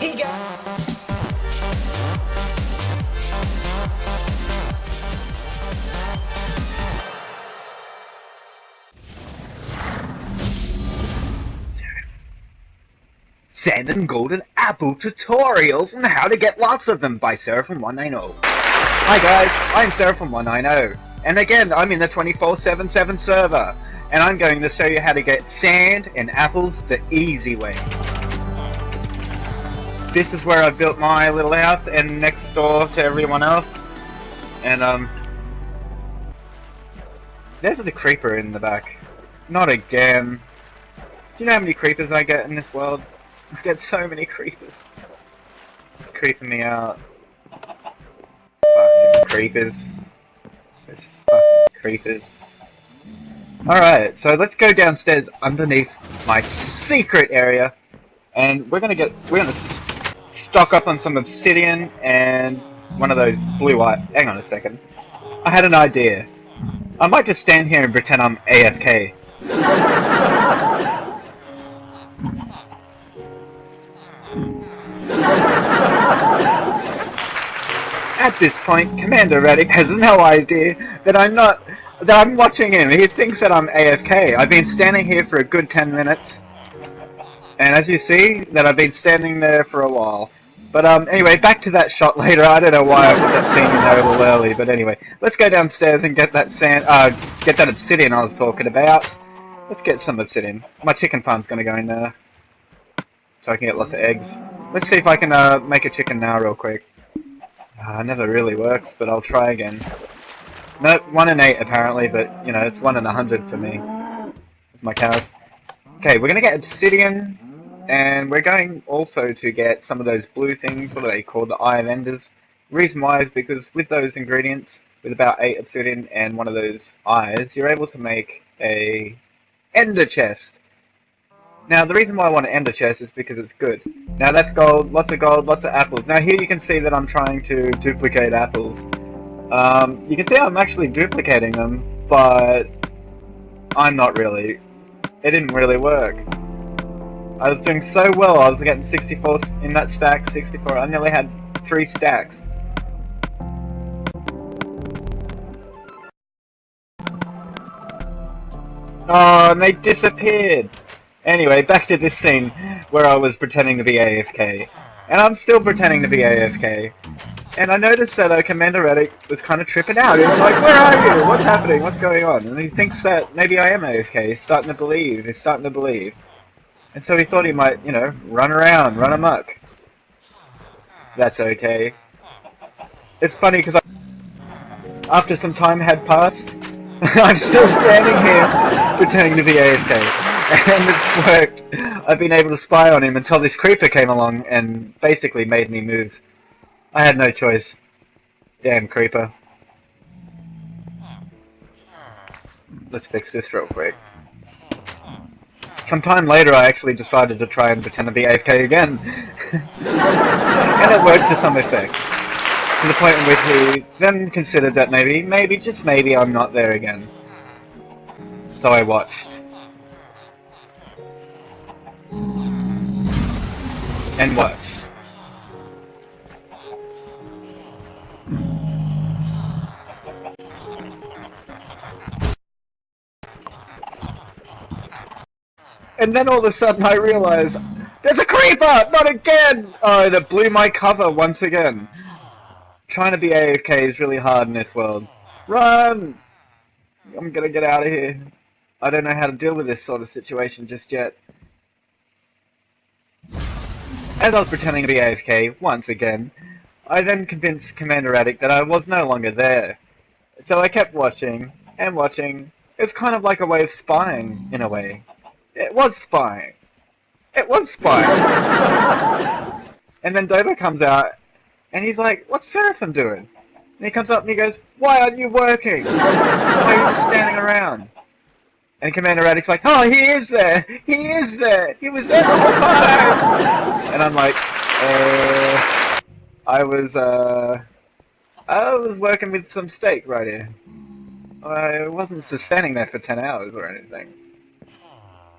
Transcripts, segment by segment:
He got... Sand and Golden Apple Tutorials on how to get lots of them by seraphim190. Hi guys, I'm seraphim190, and again I'm in the 24/7 server, and I'm going to show you how to get sand and apples the easy way. This is where I built my little house, and next door to everyone else, and there's the creeper in the back. Not again. Do you know how many creepers I get in this world? I get so many creepers. It's creeping me out. Fucking creepers. There's fucking creepers. Alright, so let's go downstairs underneath my secret area, and we're gonna stock up on some obsidian and one of those blue eye. Hang on a second. I had an idea. I might just stand here and pretend I'm AFK. At this point, Commander Reddick has no idea that I'm watching him. He thinks that I'm AFK. I've been standing here for a good 10 minutes. And as you see, that I've been standing there for a while. But anyway, back to that shot later. I don't know why I put that scene in there a little early, but anyway. Let's go downstairs and get that get that obsidian I was talking about. Let's get some obsidian. My chicken farm's gonna go in there, so I can get lots of eggs. Let's see if I can make a chicken now real quick. Never really works, but I'll try again. Nope, 1 in 8 apparently, but you know, it's 1 in 100 for me. With my cows. Okay, we're gonna get obsidian, and we're going also to get some of those blue things. What are they called? The Eye of Enders. The reason why is because with those ingredients, with about 8 obsidian and one of those eyes, you're able to make a ender chest. Now, the reason why I want an ender chest is because it's good. Now, that's gold, lots of apples. Now, here you can see that I'm trying to duplicate apples. You can see I'm actually duplicating them, but I'm not really. It didn't really work. I was doing so well, I was getting 64 in that stack, 64. I nearly had 3 stacks. Oh, and they disappeared! Anyway, back to this scene where I was pretending to be AFK. And I'm still pretending to be AFK. And I noticed that Commander Reddick was kind of tripping out. He was like, where are you? What's happening? What's going on? And he thinks that maybe I am AFK. He's starting to believe. And so he thought he might, you know, run around, run amok. That's okay. It's funny because after some time had passed, I'm still standing here pretending to be AFK. And it's worked. I've been able to spy on him until this creeper came along and basically made me move. I had no choice. Damn creeper. Let's fix this real quick. Sometime later I actually decided to try and pretend to be AFK again. And it worked to some effect. To the point in which he then considered that maybe, just maybe I'm not there again. So I watched. And watched. And then all of a sudden I realized, there's a creeper! Not again! Oh, that blew my cover once again. Trying to be AFK is really hard in this world. Run! I'm gonna get out of here. I don't know how to deal with this sort of situation just yet. As I was pretending to be AFK, once again, I then convinced Commander Reddick that I was no longer there. So I kept watching, and watching. It's kind of like a way of spying, in a way. It was spying. It was spying. And then Dobo comes out, and he's like, what's Seraphim doing? And he comes up and he goes, why aren't you working? Why are you just standing around? And Commander Reddick's like, oh, he is there! He is there! He was there the whole time! And I'm like, I was working with some steak right here. I wasn't just standing there for 10 hours or anything.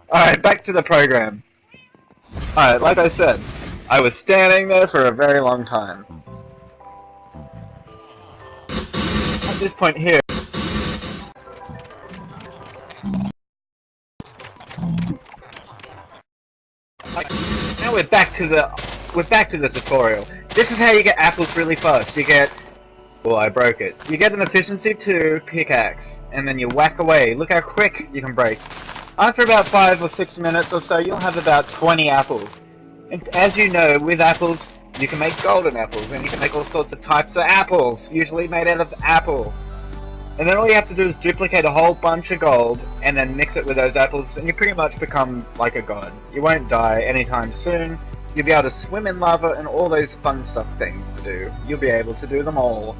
Alright, back to the program. Alright, like I said, I was standing there for a very long time. At this point here, now we're back to the tutorial. This is how you get apples really fast. You get, well, I broke it. You get an efficiency 2 pickaxe, and then you whack away. Look how quick you can break. After about 5 or 6 minutes or so, you'll have about 20 apples. And as you know, with apples, you can make golden apples, and you can make all sorts of types of apples, usually made out of apple. And then all you have to do is duplicate a whole bunch of gold, and then mix it with those apples, and you pretty much become like a god. You won't die anytime soon. You'll be able to swim in lava and all those fun stuff things to do. You'll be able to do them all.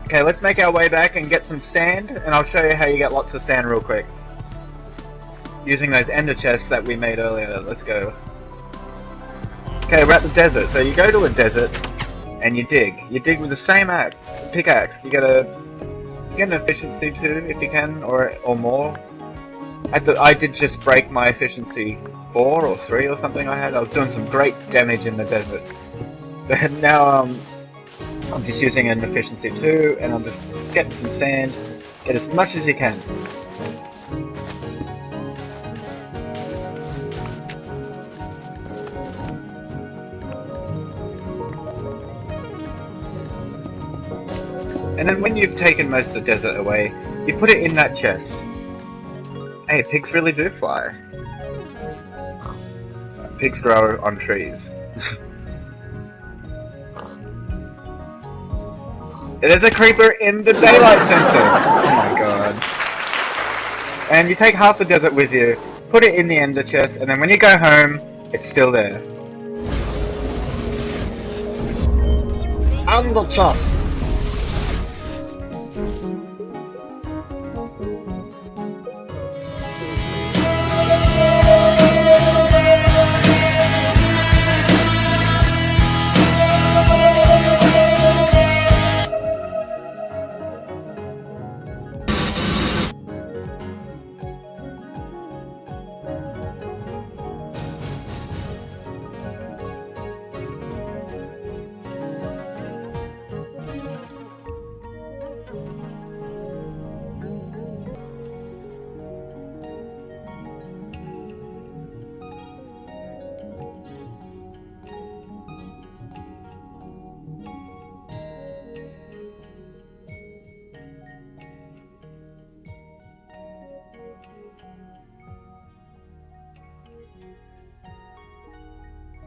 Okay, let's make our way back and get some sand, and I'll show you how you get lots of sand real quick. Using those ender chests that we made earlier. Let's go. Okay, we're at the desert. So you go to a desert, and you dig. You dig with the same pickaxe. You get an efficiency 2 if you can, or more. I did just break my efficiency 4 or 3 or something I had. I was doing some great damage in the desert. But now I'm just using an efficiency 2, and I'm just getting some sand. Get as much as you can. And then when you've taken most of the desert away, you put it in that chest. Hey, pigs really do fly. Pigs grow on trees. There's a creeper in the daylight sensor! Oh my god. And you take half the desert with you, put it in the ender chest, and then when you go home, it's still there. And the chest.